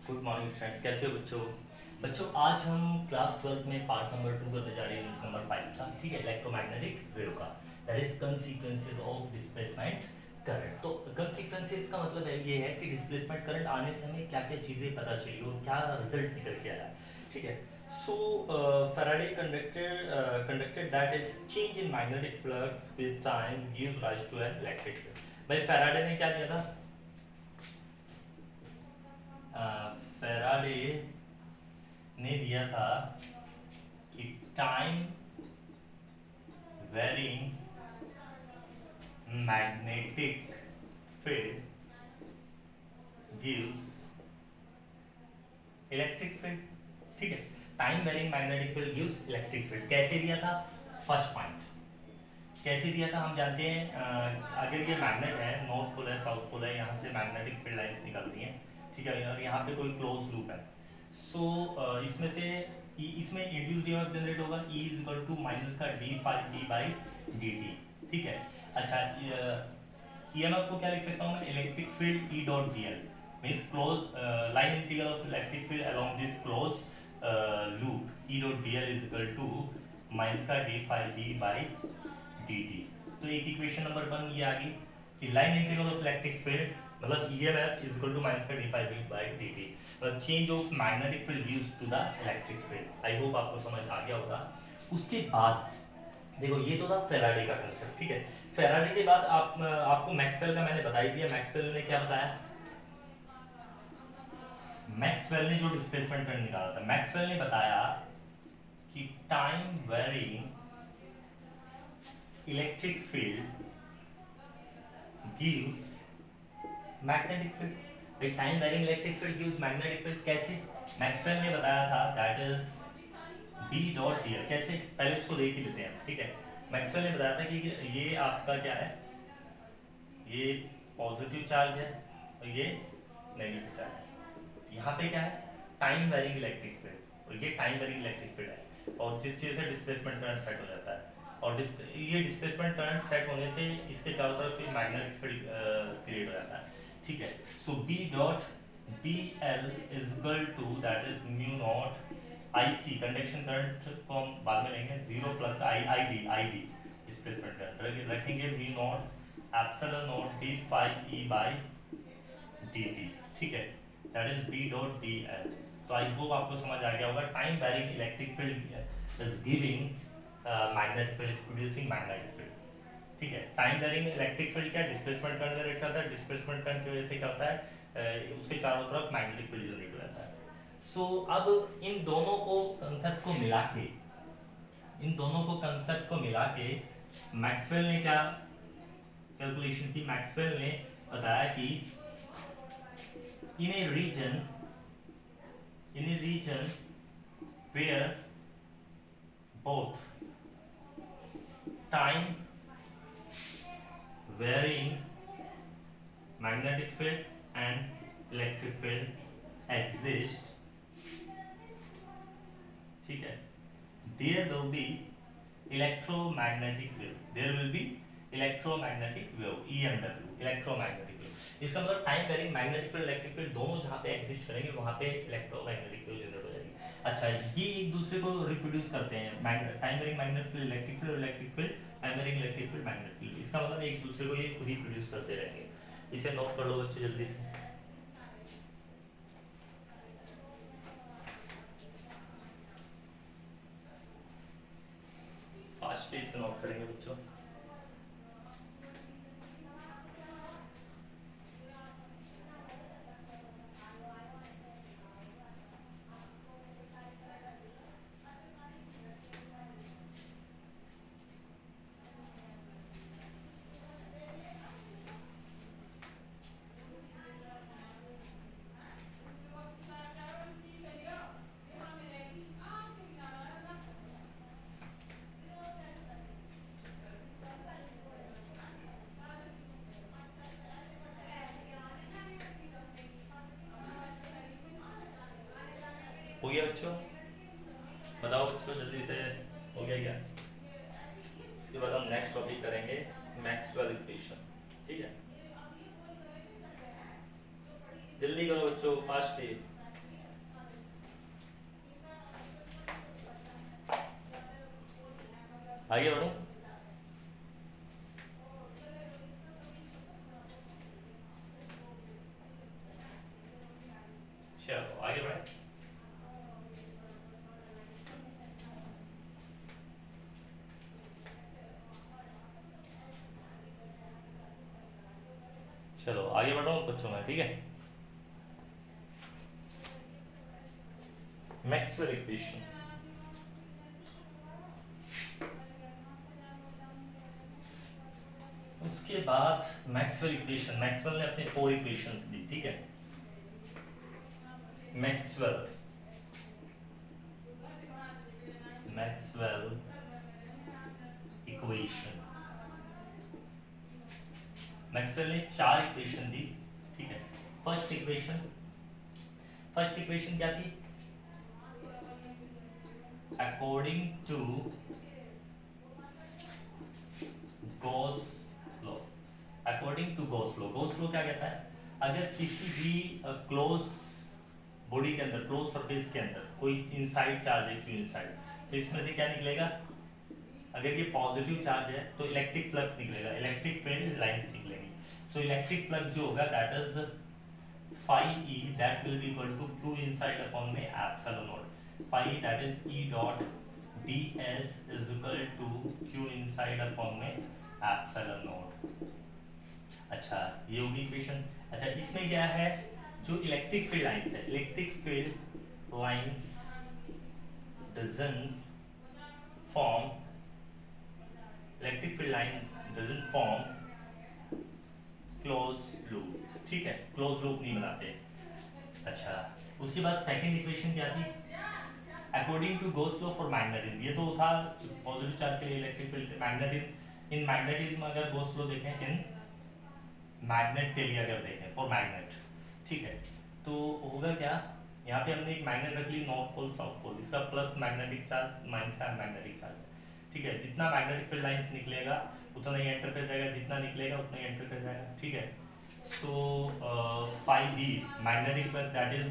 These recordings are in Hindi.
गुड मॉर्निंग फ्रेंड्स, कैसे हो बच्चों। बच्चों आज हम क्लास 12 में पार्ट नंबर 2 करने जा रहे हैं, नंबर 5 का। ठीक है, इलेक्ट्रोमैग्नेटिक वेव का, that is consequences of displacement current. तो कंसीक्वेंसेस का मतलब है ये है कि डिस्प्लेसमेंट करंट आने से हमें क्या क्या चीज़ें पता चली और क्या रिजल्ट निकल के आया। ठीक है, सो Faraday conducted that a change in magnetic flux with time gives rise to an electric field। भाई फैराडे ने क्या दिया था? फैराडे ने दिया था कि time varying magnetic field gives electric field. ठीक है, time varying magnetic field gives electric field. कैसे दिया था? फर्स्ट पॉइंट कैसे दिया था हम जानते हैं। अगर ये मैग्नेट है, नॉर्थ पोल है, साउथ पोल है, यहाँ से मैग्नेटिक फील्ड लाइंस निकलती हैं। ठीक है, और यहाँ पे कोई क्लोज लूप है। सो इसमें से इसमें इंड्यूस्ड ईएमएफ जनरेट होगा, E is equal to minus का D phi D by D T. ठीक है, अच्छा ईएमएफ को क्या लिख सकता हूँ मैं? Electric field E dot D L means close line integral of electric field along this close loop E dot D L is equal to minus का D phi D by D T. तो एक इक्वेशन नंबर 1 ये आ गई कि line integral of electric field मतलब EMF is equal to minus का D phi D by D T, change of magnetic field gives to the electric field. I hope आपको समझ आ गया होगा। उसके बाद देखो, ये तो था फेराडे का कंसेप्ट। ठीक है, फेराडे के बाद आपको मैक्सवेल का मैंने बता ही दिया। मैक्सवेल ने क्या बताया? मैक्सवेल ने जो डिस्प्लेसमेंट करंट निकाला था, मैक्सवेल ने बताया कि time varying electric field gives magnetic field. Time varying electric field gives magnetic field कैसे? मैक्सवेल ने बताया था that is B dot D L. कैसे? पहले उसको देख ही लेते हैं। ठीक है, मैक्सवेल ने बताया था कि ये आपका क्या है, ये पॉजिटिव चार्ज है और ये नेगेटिव चार्ज है। यहाँ पे क्या है? टाइम वेरिंग इलेक्ट्रिक फील्ड, और ये टाइम वेरिंग इलेक्ट्रिक फील्ड है, और जिसकी वजह से डिस्प्लेसमेंट करंट सेट हो जाता है। और ये डिस्प्लेसमेंट करंट सेट होने से इसके चारों तरफ से मैग्नेटिक फील्ड क्रिएट हो जाता है। ठीक है, so B dot D L is equal to that is mu naught I C, conduction current को हम बाद में लेंगे, zero plus I D displacement current रखेंगे, mu naught epsilon naught D phi E by D T. ठीक है, that is B dot D L. तो आई होप आपको समझ आ गया होगा। Time varying electric field is giving magnetic field, is producing magnetic field. ठीक है, टाइम वेरिंग इलेक्ट्रिक फील्ड क्या? डिस्प्लेसमेंट करंट जनरेट करता है। डिस्प्लेसमेंट करंट की वजह से क्या होता है? उसके चारों तरफ मैग्नेटिक फील्ड जनरेट हो जाता है। सो अब इन दोनों को कंसेप्ट को मिला के, मैक्सवेल ने क्या कैलकुलेशन की? मैक्सवेल ने बताया कि in a region where both time varying magnetic field and electric field exist, ठीक है, there will be electromagnetic wave, EMW, electromagnetic wave. इसका मतलब time varying magnetic field electric field दोनों जहाँ पे एग्जिस्ट करेंगे वहाँ पे इलेक्ट्रोमैग्नेटिक वेव जनरेट हो जाएगी। अच्छा, ये एक दूसरे को रिप्रोड्यूस करते हैं, time varying magnetic field electric field, electric field time varying electric field magnetic field. इसका मतलब एक दूसरे को ये खुद ही प्रोड्यूस करते रहेंगे। इसे नोट कर लो बच्चों जल्दी से। फास्ट पेस से नोट करेंगे बच्चों। हो गया बच्चों? बताओ बच्चों जल्दी से, हो गया क्या? इसके बाद हम नेक्स्ट टॉपिक करेंगे मैक्सवेल इक्वेशन। ठीक है, जल्दी करो बच्चों, फास्ट आगे बढ़ो। चलो आगे बढ़े। चलो आगे बढ़ो बच्चों में, ठीक है। मैक्सवेल इक्वेशन, उसके बाद मैक्सवेल इक्वेशन, मैक्सवेल ने अपने 4 इक्वेशंस दी, ठीक है। मैक्सवेल इक्वेशन, मैक्सवेल ने 4 इक्वेशन दी, ठीक है। फर्स्ट इक्वेशन क्या थी? According to Gauss law, according to Gauss law क्या कहता है? अगर किसी भी क्लोज बॉडी के अंदर, क्लोज सरफेस के अंदर कोई इनसाइड चार्ज है, क्यू इनसाइड, तो इसमें से क्या निकलेगा? अगर ये पॉजिटिव चार्ज है तो इलेक्ट्रिक फ्लक्स निकलेगा, इलेक्ट्रिक फील्ड लाइंस निकलेंगी। सो इलेक्ट्रिक फ्लक्स जो होगा that is phi e, that will be equal to q inside upon में epsilon naught. Phi e, that is E dot ds is equal to q inside upon में epsilon naught. अच्छा ये होगी इक्वेशन। अच्छा इसमें क्या है? जो इलेक्ट्रिक फील्ड लाइंस है, electric field lines doesn't form, electric field line doesn't form close loop, ठीक है, क्लोज लूप नहीं बनाते। अच्छा उसके बाद सेकंड इक्वेशन क्या थी? According to Gauss law for magnetism, ये तो था पॉजिटिव चार्ज के लिए electric field. Magnetism, in magnetism अगर गॉस लॉ देखें, इन मैग्नेट के लिए अगर देखें, फॉर मैग्नेट, ठीक है, तो होगा क्या? यहाँ पे हमने एक मैग्नेट रख ली, नॉर्थ पोल साउथ पोल, इसका प्लस मैग्नेटिक चार्ज, माइनस का मैग्नेटिक चार्ज, ठीक है। जितना मैग्नेटिक फील्ड लाइंस निकलेगा उतना ही एंटर कर जाएगा, जितना निकलेगा उतना ही एंटर कर जाएगा, ठीक है। सो phi b magnetic flux that is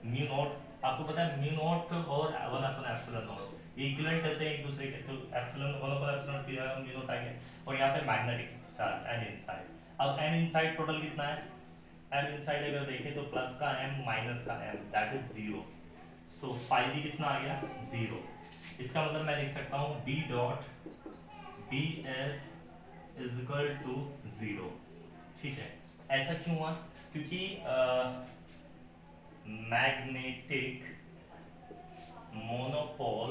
mu not, आपको पता है म्यू नॉट और 1 अपॉन एप्सिलॉन नॉट ये इक्विवेलेंट होते हैं एक दूसरे के, तो एप्सिलॉन 1 अपॉन एप्सिलॉन किया म्यू नॉट आ गया, और यहाँ पे मैग्नेटिक चार्ज n इनसाइड। अब n इनसाइड टोटल कितना है? n इनसाइड अगर देखें तो प्लस का m माइनस का m that is 0। So phi b कितना आ गया? 0। इसका मतलब मैं लिख सकता हूँ b dot ds is equal to 0, ठीक है। ऐसा क्यों हुआ? क्योंकि magnetic monopole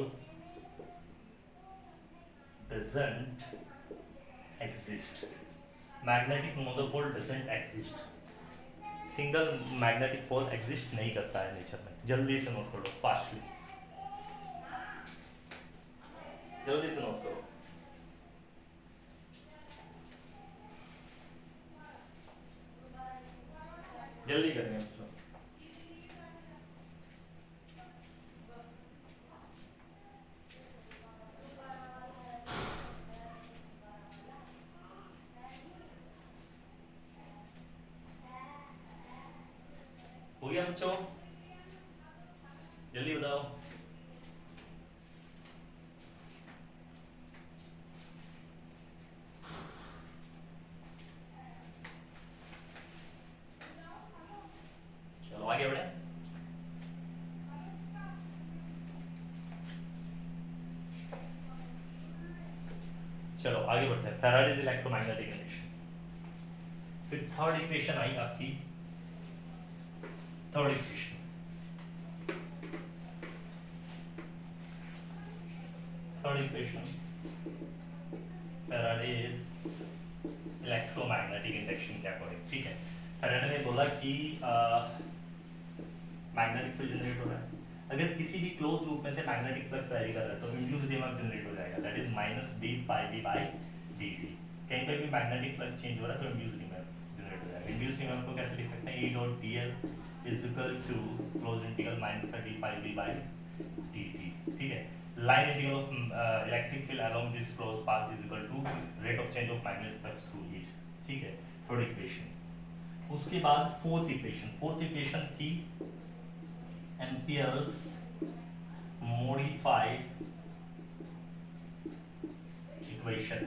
doesn't exist, magnetic monopole doesn't exist, single magnetic pole exist नहीं करता है नेचर में। जल्दी से नोट करो, फास्टली, जल्दी से नोट करो। जल्दी करेंगे बच्चों। हो गया बच्चों? जल्दी बताओ। चलो आगे बढ़े। चलो आगे बढ़ते हैं। Faraday's electromagnetic induction. फिर थर्ड इक्वेशन आई आपकी, third equation, Faraday's electromagnetic induction के अकॉर्डिंग, ठीक है। फैराडे ने बोला कि मैग्नेटिक फील्ड जनरेट हो रहा है, अगर किसी भी क्लोज लूप में से मैग्नेटिक फ्लक्स वैरी कर रहा है तो इंड्यूस्ड ईएमएफ जनरेट हो जाएगा, that is minus b phi b by dt। कहीं पर भी मैग्नेटिक फ्लक्स चेंज हो रहा है तो इंड्यूस्ड ईएमएफ जनरेट हो जाएगा। इंड्यूस्ड ईएमएफ को कैसे लिख सकते हैं? E dot dl is equal to close integral minus का d phi b by dt, ठीक है। Line integral of electric field along this close path is equal to rate of change of magnetic flux through it, ठीक है। Third equation. उसके बाद फोर्थ इक्वेशन थी Ampere's modified equation,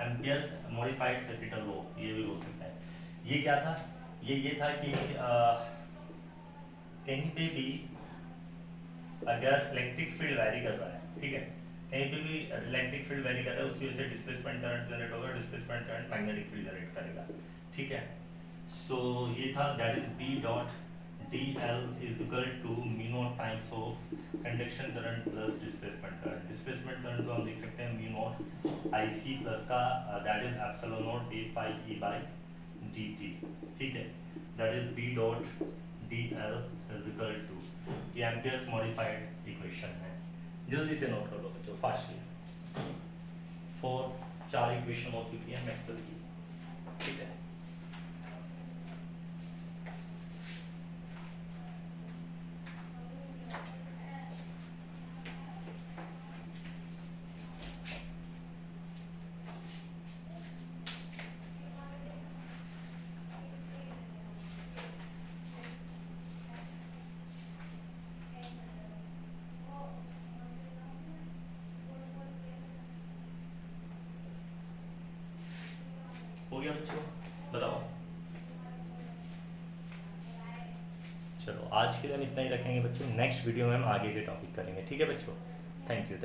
Ampere's modified circuit law, ये भी बोल सकते हैं। ये क्या था, ये था कि कहीं पे भी अगर इलेक्ट्रिक फील्ड वैरी कर रहा है, ठीक है, कहीं पे भी इलेक्ट्रिक फील्ड वैरी कर रहा है, उसकी वजह से डिस्प्लेसमेंट करंट जनरेट होगा, displacement current magnetic field generate करेगा, ठीक है। सो ये था, that is B dot D L is equal to mu naught times of conduction current plus displacement current. Displacement current को हम लिख सकते हैं mu naught I C plus का that is epsilon naught A five E by D T, ठीक है, that is B dot D L is equal to, ये एम्पियर्स मॉडिफाइड इक्वेशन है। जल्दी से नोट कर लो बच्चों, फास्टली। 4 इक्वेशन हो चुकी है मैक्सवेल की, ठीक है। हो गया बच्चों, बताओ। चलो आज के लिए हम इतना ही रखेंगे बच्चों, नेक्स्ट वीडियो में हम आगे के टॉपिक करेंगे, ठीक है बच्चों। Thank you.